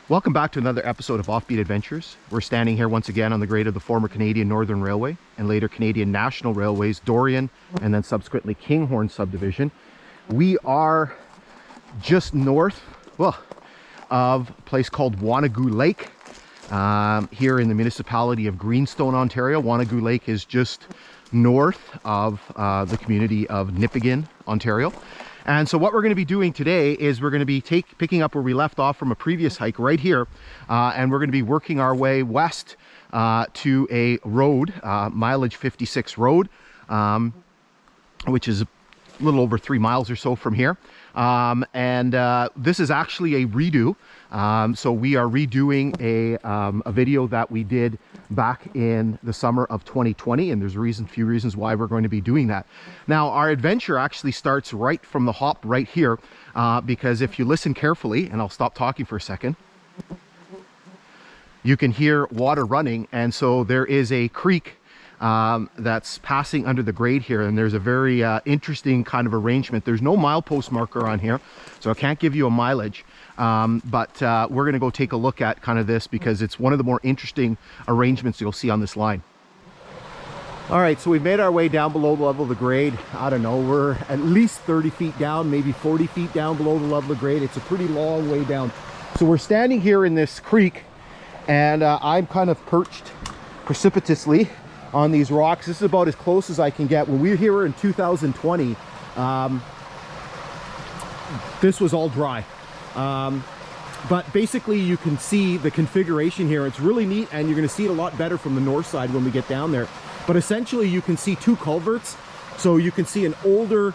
Welcome back to another episode of Offbeat Adventures. We're standing here once again on the grade of the former Canadian Northern Railway and later Canadian National Railways, Dorion, and then subsequently Kinghorn Subdivision. We are just north, of a place called Wanogu Lake, here in the municipality of Greenstone, Ontario. Wanogu Lake is just north of the community of Nipigon, Ontario. And so what we're going to be doing today is we're going to be picking up where we left off from a previous hike right here. And we're going to be working our way west to a road, mileage 56 road, which is a little over 3 miles or so from here. This is actually a redo. So we are redoing a video that we did back in the summer of 2020, and there's a few reasons why we're going to be doing that. Now, our adventure actually starts right from the hop right here, because if you listen carefully, and I'll stop talking for a second, you can hear water running, and so there is a creek that's passing under the grade here, and there's a very interesting kind of arrangement. There's no milepost marker on here, so I can't give you a mileage, but we're going to go take a look at kind of this because it's one of the more interesting arrangements you'll see on this line. All right, so we've made our way down below the level of the grade. I don't know, we're at least 30 feet down, maybe 40 feet down below the level of the grade. It's a pretty long way down. So we're standing here in this creek, and I'm kind of perched precipitously on these rocks. This is about as close as I can get. When we were here in 2020, this was all dry. But basically you can see the configuration here. It's really neat, and you're going to see it a lot better from the north side when we get down there. But essentially you can see two culverts. So you can see an older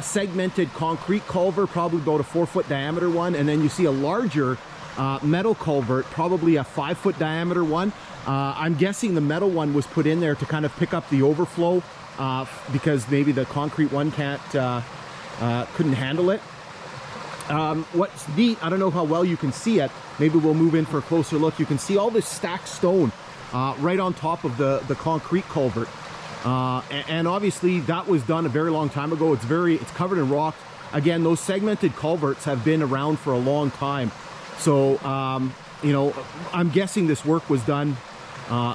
segmented concrete culvert, probably about a 4-foot diameter one, and then you see a larger metal culvert, probably a 5-foot diameter one. I'm guessing the metal one was put in there to kind of pick up the overflow because maybe the concrete one couldn't handle it. What's neat, I don't know how well you can see it, maybe we'll move in for a closer look. You can see all this stacked stone right on top of the concrete culvert. And obviously that was done a very long time ago. It's covered in rock. Again, those segmented culverts have been around for a long time. So, you know, I'm guessing this work was done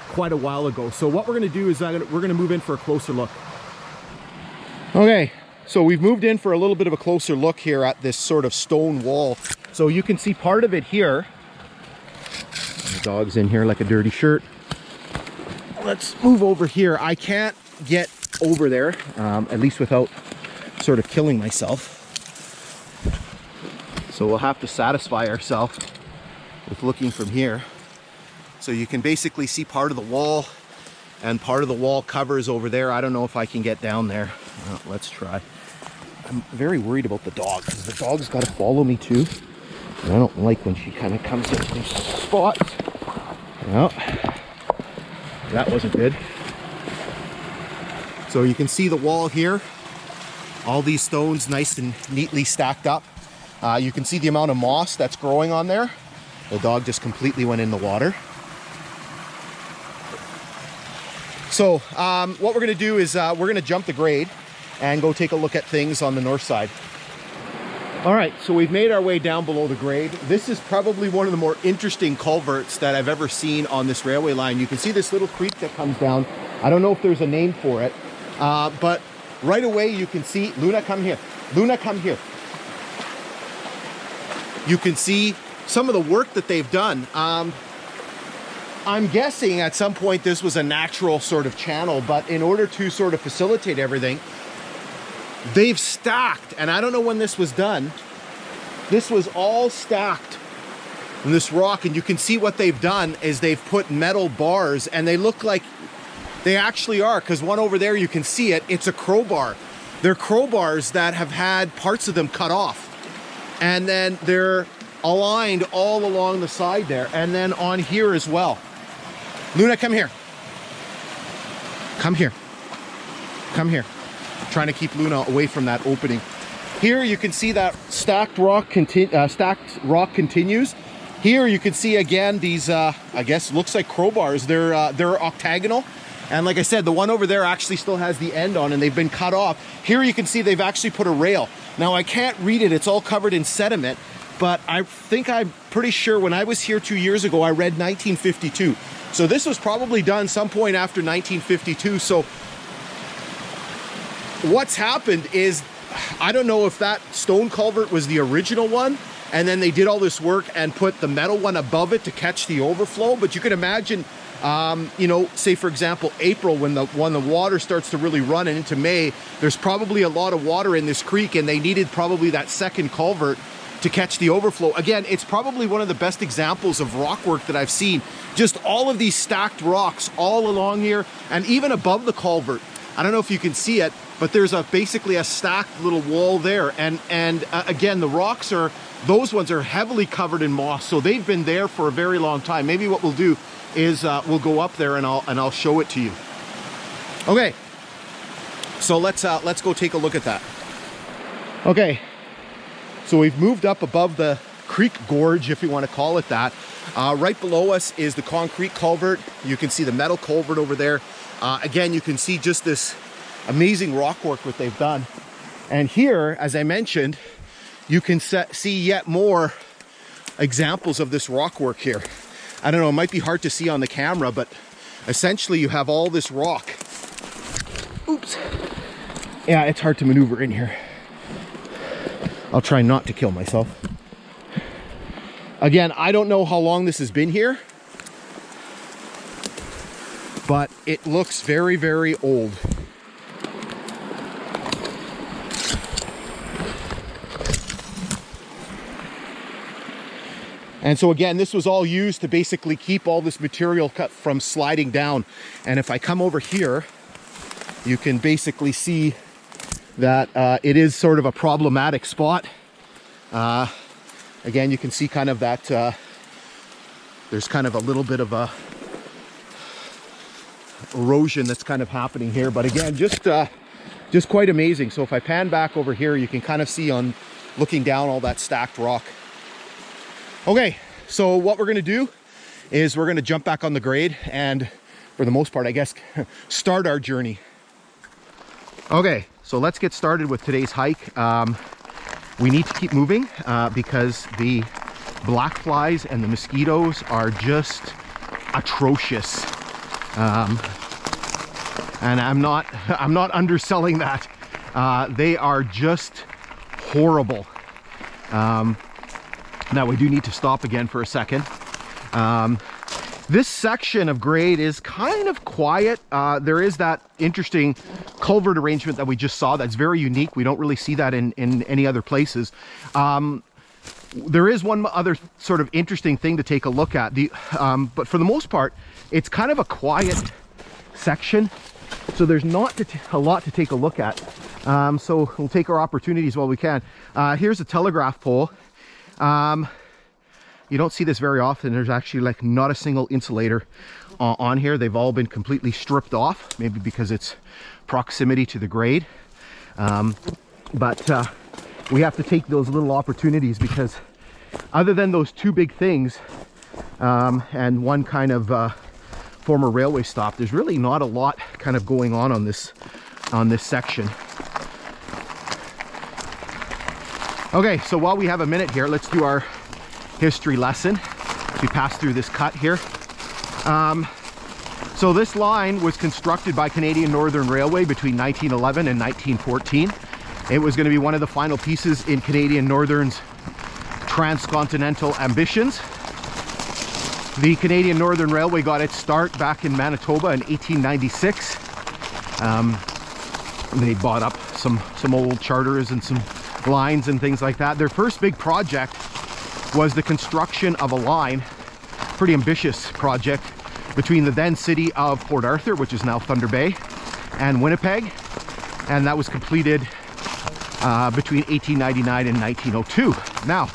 quite a while ago. So what we're going to do is we're going to move in for a closer look. Okay, so we've moved in for a little bit of a closer look here at this sort of stone wall. So you can see part of it here. The dog's in here like a dirty shirt. Let's move over here. I can't get over there, at least without sort of killing myself. So we'll have to satisfy ourselves with looking from here. So you can basically see part of the wall, and part of the wall covers over there. I don't know if I can get down there. Well, let's try. I'm very worried about the dog because the dog's got to follow me too. And I don't like when she kind of comes into these spots. Well, that wasn't good. So you can see the wall here. All these stones nice and neatly stacked up. You can see the amount of moss that's growing on there. The dog just completely went in the water. So what we're going to do is we're going to jump the grade and go take a look at things on the north side. All right, so we've made our way down below the grade. This is probably one of the more interesting culverts that I've ever seen on this railway line. You can see this little creek that comes down. I don't know if there's a name for it, but right away you can see, Luna, come here. Luna, come here. You can see some of the work that they've done. I'm guessing at some point this was a natural sort of channel, but in order to sort of facilitate everything, they've stacked, and I don't know when this was done. This was all stacked in this rock, and you can see what they've done is they've put metal bars, and they look like they actually are, because one over there, you can see it, it's a crowbar. They're crowbars that have had parts of them cut off. And then they're aligned all along the side there, and then on here as well. Luna, come here. Come here. Come here. I'm trying to keep Luna away from that opening. Here you can see that stacked rock continues. Here you can see again these, I guess looks like crowbars. They're octagonal. And like I said, the one over there actually still has the end on, and they've been cut off. Here you can see they've actually put a rail. Now I can't read it, it's all covered in sediment, but I'm pretty sure when I was here 2 years ago, I read 1952. So this was probably done some point after 1952. So what's happened is, I don't know if that stone culvert was the original one, and then they did all this work and put the metal one above it to catch the overflow. But you can imagine, you know, say for example, April, when the water starts to really run, and into May, there's probably a lot of water in this creek, and they needed probably that second culvert to catch the overflow. Again, it's probably one of the best examples of rock work that I've seen. Just all of these stacked rocks all along here, and even above the culvert. I don't know if you can see it, but there's basically a stacked little wall there. And again, the rocks those ones are heavily covered in moss, so they've been there for a very long time. Maybe what we'll do is we'll go up there and I'll show it to you. Okay, so let's go take a look at that. Okay, so we've moved up above the creek gorge, if you want to call it that. Right below us is the concrete culvert. You can see the metal culvert over there. Again, you can see just this amazing rock work that they've done. And here, as I mentioned, you can see yet more examples of this rock work here. I don't know, it might be hard to see on the camera, but essentially you have all this rock. Oops. Yeah, it's hard to maneuver in here. I'll try not to kill myself. Again, I don't know how long this has been here, but it looks very, very old. And so again, this was all used to basically keep all this material cut from sliding down. And if I come over here, you can basically see that it is sort of a problematic spot. Again, you can see kind of that there's kind of a little bit of a erosion that's kind of happening here. But again, just quite amazing. So if I pan back over here, you can kind of see on looking down all that stacked rock. Okay, so what we're gonna do is we're gonna jump back on the grade and, for the most part, I guess, start our journey. Okay, so let's get started with today's hike. We need to keep moving because the black flies and the mosquitoes are just atrocious. And I'm not underselling that. They are just horrible. Now we do need to stop again for a second. This section of grade is kind of quiet. There is that interesting culvert arrangement that we just saw that's very unique. We don't really see that in any other places. There is one other sort of interesting thing to take a look at. But for the most part, it's kind of a quiet section. So there's not a lot to take a look at. So we'll take our opportunities while we can. Here's a telegraph pole. You don't see this very often. There's actually like not a single insulator on here. They've all been completely stripped off, maybe because it's proximity to the grade. But we have to take those little opportunities, because other than those two big things and one kind of former railway stop, there's really not a lot kind of going on this section. Okay, so while we have a minute here, let's do our history lesson. We pass through this cut here. So this line was constructed by Canadian Northern Railway between 1911 and 1914. It was going to be one of the final pieces in Canadian Northern's transcontinental ambitions. The Canadian Northern Railway got its start back in Manitoba in 1896. They bought up some old charters and some lines and things like that. Their first big project was the construction of a line, pretty ambitious project, between the then city of Port Arthur, which is now Thunder Bay, and Winnipeg, and that was completed between 1899 and 1902. Now,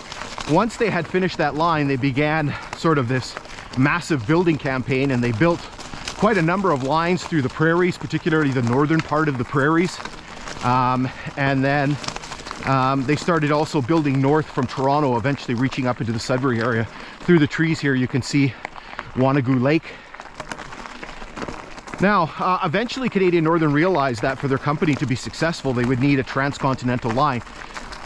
once they had finished that line, they began sort of this massive building campaign, and they built quite a number of lines through the prairies, particularly the northern part of the prairies, and then they started also building north from Toronto, eventually reaching up into the Sudbury area. Through the trees here, you can see Wanogu Lake. Now, eventually Canadian Northern realized that for their company to be successful, they would need a transcontinental line.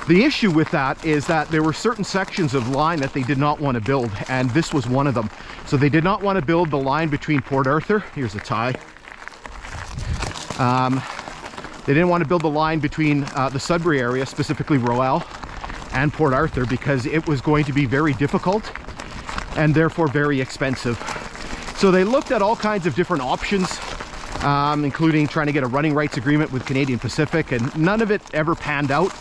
The issue with that is that there were certain sections of line that they did not want to build, and this was one of them. So they did not want to build the line between Port Arthur, here's a tie. They didn't want to build the line between the Sudbury area, specifically Royal, and Port Arthur, because it was going to be very difficult and therefore very expensive. So they looked at all kinds of different options, including trying to get a running rights agreement with Canadian Pacific, and none of it ever panned out.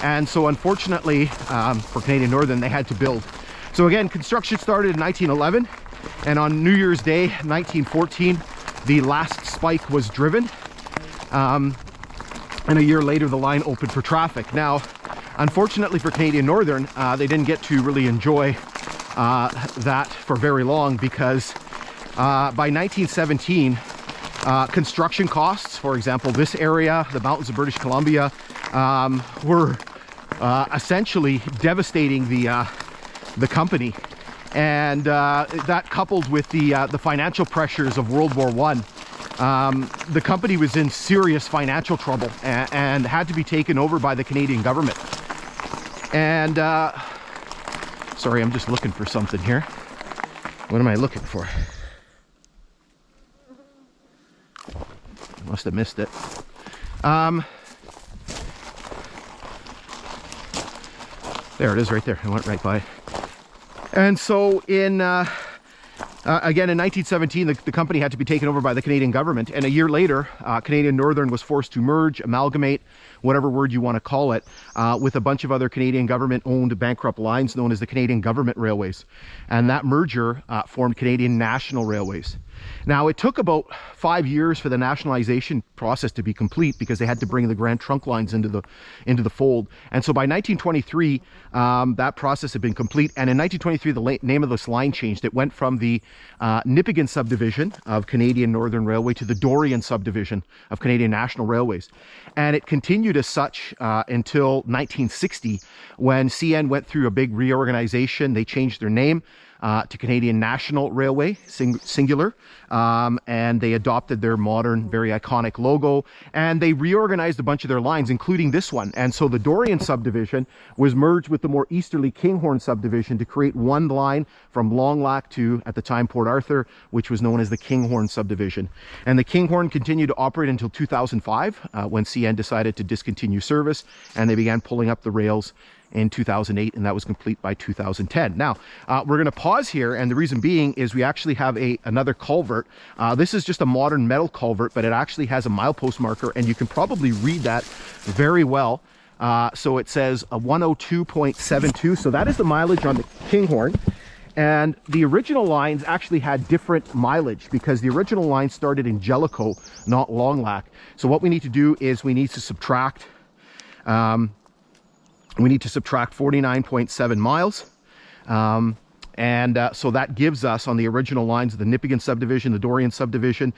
And so unfortunately for Canadian Northern, they had to build. So again, construction started in 1911, and on New Year's Day 1914 the last spike was driven, and a year later the line opened for traffic. Now unfortunately for Canadian Northern, they didn't get to really enjoy that for very long, because by 1917 construction costs, for example this area, the mountains of British Columbia, were essentially devastating the company, and that coupled with the financial pressures of World War I, the company was in serious financial trouble and had to be taken over by the Canadian government. And sorry, I'm just looking for something here. What am I looking for? I must have missed it. There it is right there. I went right by. And so in again in 1917 the company had to be taken over by the Canadian government, and a year later Canadian Northern was forced to merge, amalgamate, whatever word you want to call it, with a bunch of other Canadian government owned bankrupt lines known as the Canadian Government Railways, and that merger formed Canadian National Railways. Now it took about 5 years for the nationalization process to be complete, because they had to bring the Grand Trunk lines into the fold. And so by 1923 that process had been complete, and in 1923 the name of this line changed. It went from the Nipigon subdivision of Canadian Northern Railway to the Dorion subdivision of Canadian National Railways, and it continued as such until 1960, when CN went through a big reorganization. They changed their name to Canadian National Railway, singular, and they adopted their modern, very iconic logo, and they reorganized a bunch of their lines, including this one. And so the Dorion subdivision was merged with the more easterly Kinghorn subdivision to create one line from Long Lac to, at the time, Port Arthur, which was known as the Kinghorn subdivision. And the Kinghorn continued to operate until 2005, when CN decided to discontinue service, and they began pulling up the rails in 2008, and that was complete by 2010. Now we're going to pause here, and the reason being is we actually have another culvert. This is just a modern metal culvert, but it actually has a milepost marker, and you can probably read that very well. So it says a 102.72, so that is the mileage on the Kinghorn. And the original lines actually had different mileage, because the original line started in Jellicoe, not Long Lac. So what we need to do is we need to subtract 49.7 miles. So that gives us, on the original lines of the Nipigon subdivision, the Dorion subdivision,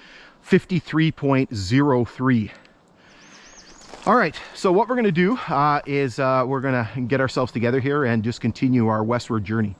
53.03. All right, so what we're going to do is we're going to get ourselves together here and just continue our westward journey.